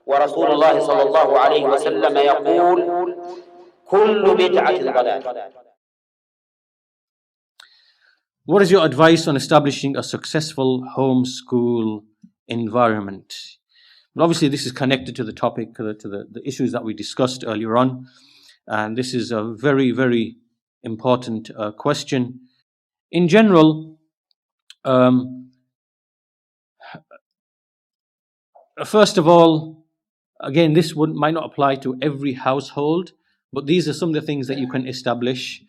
ورسول الله صلى الله عليه وسلم يقول كل بدعة ضلالة. What is your advice on establishing a successful homeschool environment? Well, obviously, this is connected to the topic, to the issues that we discussed earlier on. And this is a very, very important question. In general, first of all, again, this might not apply to every household, but these are some of the things that you can establish.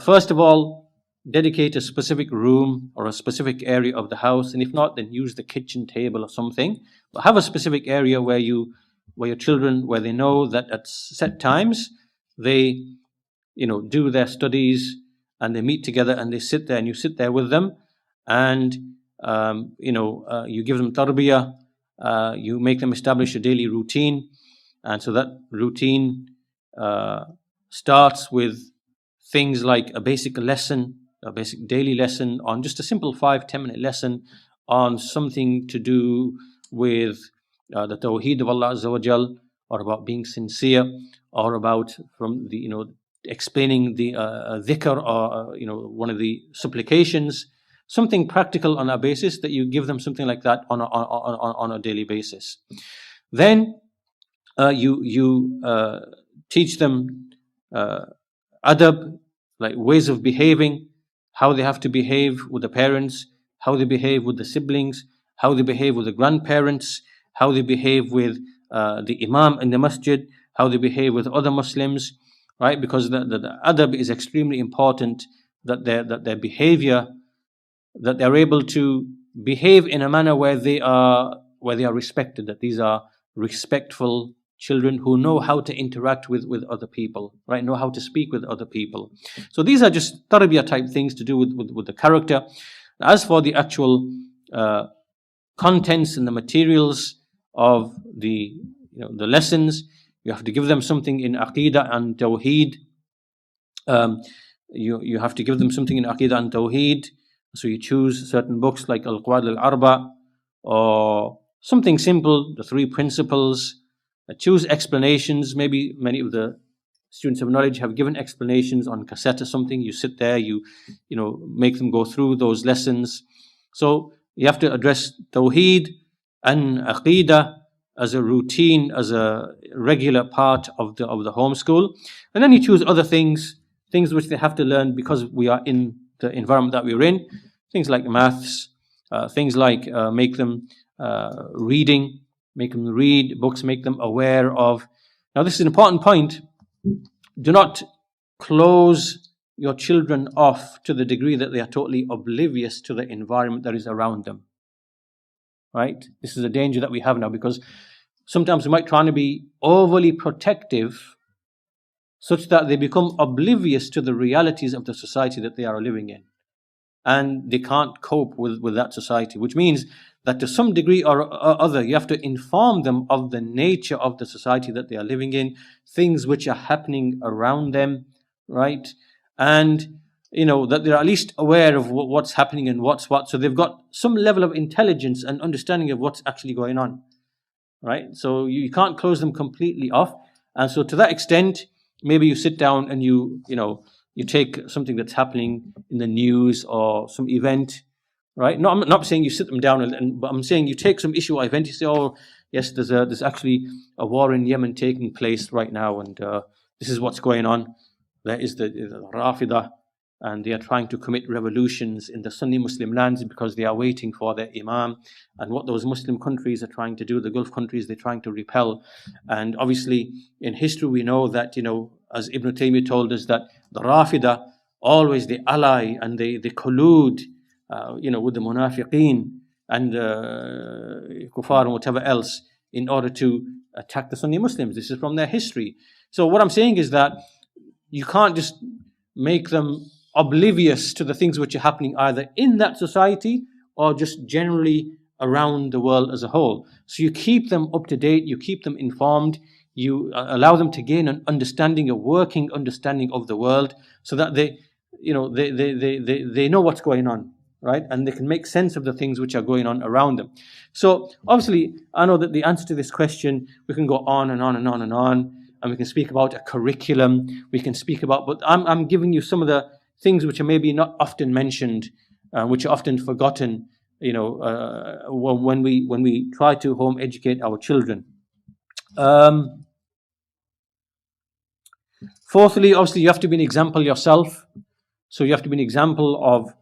First of all, dedicate a specific room or a specific area of the house, and if not, then use the kitchen table or something. But have a specific area where your children, where they know that at set times they, do their studies and they meet together and they sit there, and you sit there with them, and you give them tarbiyah, you make them establish a daily routine, and so that routine starts with things like a basic lesson, a basic daily lesson on just a simple 5-10 minute lesson on something to do with the tawheed of Allah Azza wa Jal, or about being sincere, or about explaining the dhikr, or one of the supplications, something practical on a basis that you give them something like that on a daily basis. Then you teach them adab, like ways of behaving, how they have to behave with the parents, how they behave with the siblings, how they behave with the grandparents, how they behave with the imam in the masjid, how they behave with other Muslims, right? Because the adab is extremely important, that their behavior, that they're able to behave in a manner where they are respected, that these are respectful children who know how to interact with other people, right? Know how to speak with other people. So these are just tarbiyah type things to do with the character. As for the actual contents and the materials of the lessons, you have to give them something in Aqidah and Tawheed. You have to give them something in Aqidah and Tawheed. So you choose certain books like Al-Qawaid Al-Arba, or something simple, the 3 principles. Choose explanations. Maybe many of the students of knowledge have given explanations on cassette or something. You sit there, you make them go through those lessons. So you have to address Tawheed and Aqidah as a routine, as a regular part of the homeschool. And then you choose other things which they have to learn because we are in the environment that we're in. Things like maths, things like make them reading, make them read books, make them aware of. Now, this is an important point. Do not close your children off to the degree that they are totally oblivious to the environment that is around them. Right? This is a danger that we have now, because sometimes we might try to be overly protective such that they become oblivious to the realities of the society that they are living in. And they can't cope with that society, which means that to some degree or other, you have to inform them of the nature of the society that they are living in, things which are happening around them, right? And, that they're at least aware of what's happening and what's what. So they've got some level of intelligence and understanding of what's actually going on, right? So you can't close them completely off. And so to that extent, maybe you sit down and you take something that's happening in the news or some event, right? No, I'm not saying you sit them down, but I'm saying you take some issue or event. You say, oh, yes, there's actually a war in Yemen taking place right now, and this is what's going on. There is the Rafik, and they are trying to commit revolutions in the Sunni Muslim lands because they are waiting for their imam. And what those Muslim countries are trying to do, the Gulf countries, they're trying to repel. And obviously, in history, we know that, as Ibn Taymiyyah told us, that the Rafida, always they ally and they collude, with the munafiqeen and kuffar and whatever else in order to attack the Sunni Muslims. This is from their history. So what I'm saying is that you can't just make them oblivious to the things which are happening either in that society or just generally around the world as a whole. So you keep them up to date, you keep them informed, you allow them to gain an understanding, a working understanding of the world, so that they know what's going on. right? And they can make sense of the things which are going on around them. So obviously, I know that the answer to this question, we can go on and on and on and on, and we can speak about a curriculum, we can speak about, but I'm giving you some of the things which are maybe not often mentioned, which are often forgotten, when we try to home educate our children. Fourthly, obviously, you have to be an example yourself. So you have to be an example of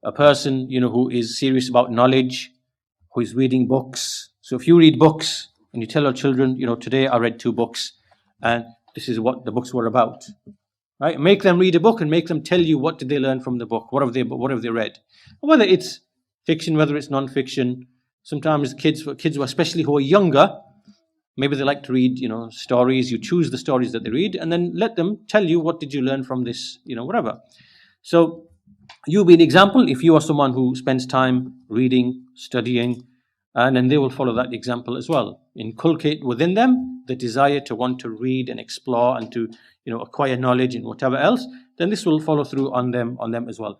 a person, who is serious about knowledge, who is reading books. So if you read books and you tell your children, today I read 2 books and this is what the books were about, right? Make them read a book and make them tell you what did they learn from the book, what have they read, whether it's fiction, whether it's non-fiction. Sometimes kids, especially who are younger, maybe they like to read, stories. You choose the stories that they read and then let them tell you what did you learn from this, whatever. So you be an example if you are someone who spends time reading, studying, and then they will follow that example as well. Inculcate within them the desire to want to read and explore and to, acquire knowledge and whatever else, then this will follow through on them as well.